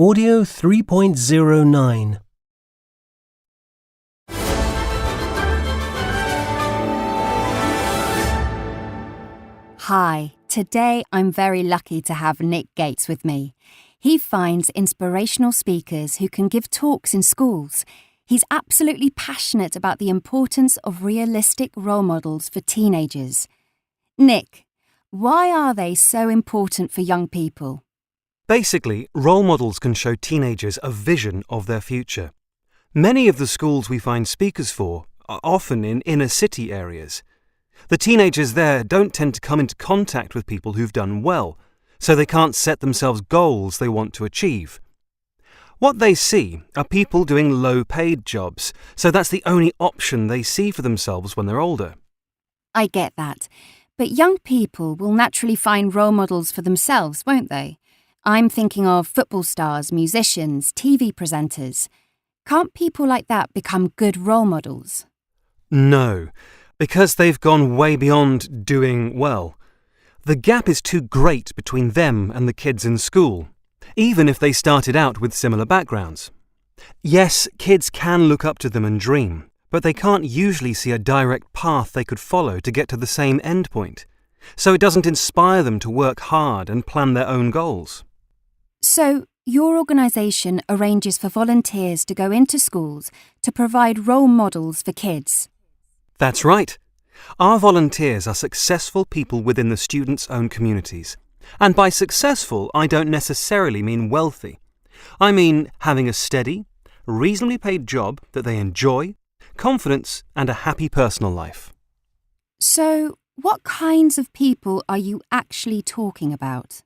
Audio 3.09. Hi, today I'm very lucky to have Nick Gates with me. He finds inspirational speakers who can give talks in schools. He's absolutely passionate about the importance of realistic role models for teenagers. Nick, why are they so important for young people? Basically, role models can show teenagers a vision of their future. Many of the schools we find speakers for are often in inner city areas. The teenagers there don't tend to come into contact with people who've done well, so they can't set themselves goals they want to achieve. What they see are people doing low-paid jobs, so that's the only option they see for themselves when they're older. I get that, but young people will naturally find role models for themselves, won't they? I'm thinking of football stars, musicians, TV presenters. Can't people like that become good role models? No, because they've gone way beyond doing well. The gap is too great between them and the kids in school, even if they started out with similar backgrounds. Yes, kids can look up to them and dream, but they can't usually see a direct path they could follow to get to the same endpoint. So it doesn't inspire them to work hard and plan their own goals. So, your organisation arranges for volunteers to go into schools to provide role models for kids. That's right. Our volunteers are successful people within the students' own communities. And by successful, I don't necessarily mean wealthy. I mean having a steady, reasonably paid job that they enjoy, confidence, and a happy personal life. So, what kinds of people are you actually talking about?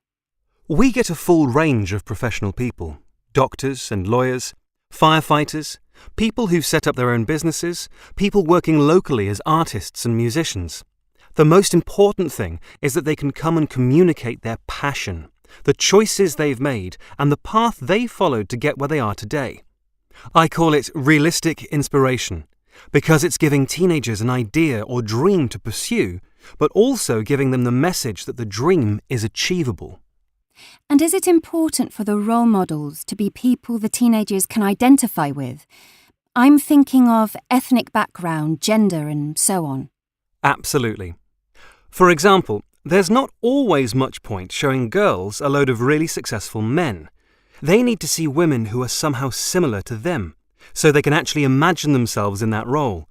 We get a full range of professional people: doctors and lawyers, firefighters, people who've set up their own businesses, people working locally as artists and musicians. The most important thing is that they can come and communicate their passion, the choices they've made, and the path they followed to get where they are today. I call it realistic inspiration, because it's giving teenagers an idea or dream to pursue, but also giving them the message that the dream is achievable. And is it important for the role models to be people the teenagers can identify with? I'm thinking of ethnic background, gender, and so on. Absolutely. For example, there's not always much point showing girls a load of really successful men. They need to see women who are somehow similar to them, so they can actually imagine themselves in that role.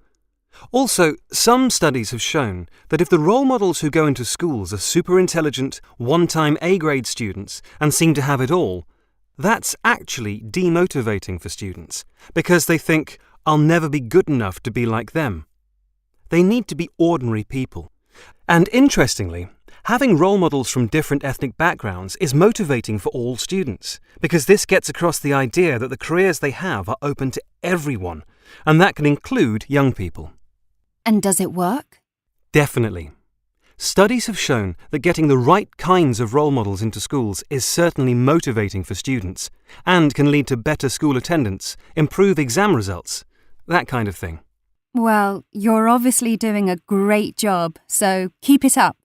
Also, some studies have shown that if the role models who go into schools are super intelligent, one-time A-grade students and seem to have it all, that's actually demotivating for students, because they think, I'll never be good enough to be like them. They need to be ordinary people. And interestingly, having role models from different ethnic backgrounds is motivating for all students, because this gets across the idea that the careers they have are open to everyone, and that can include young people. And does it work? Definitely. Studies have shown that getting the right kinds of role models into schools is certainly motivating for students and can lead to better school attendance, improve exam results, that kind of thing. Well, you're obviously doing a great job, so keep it up.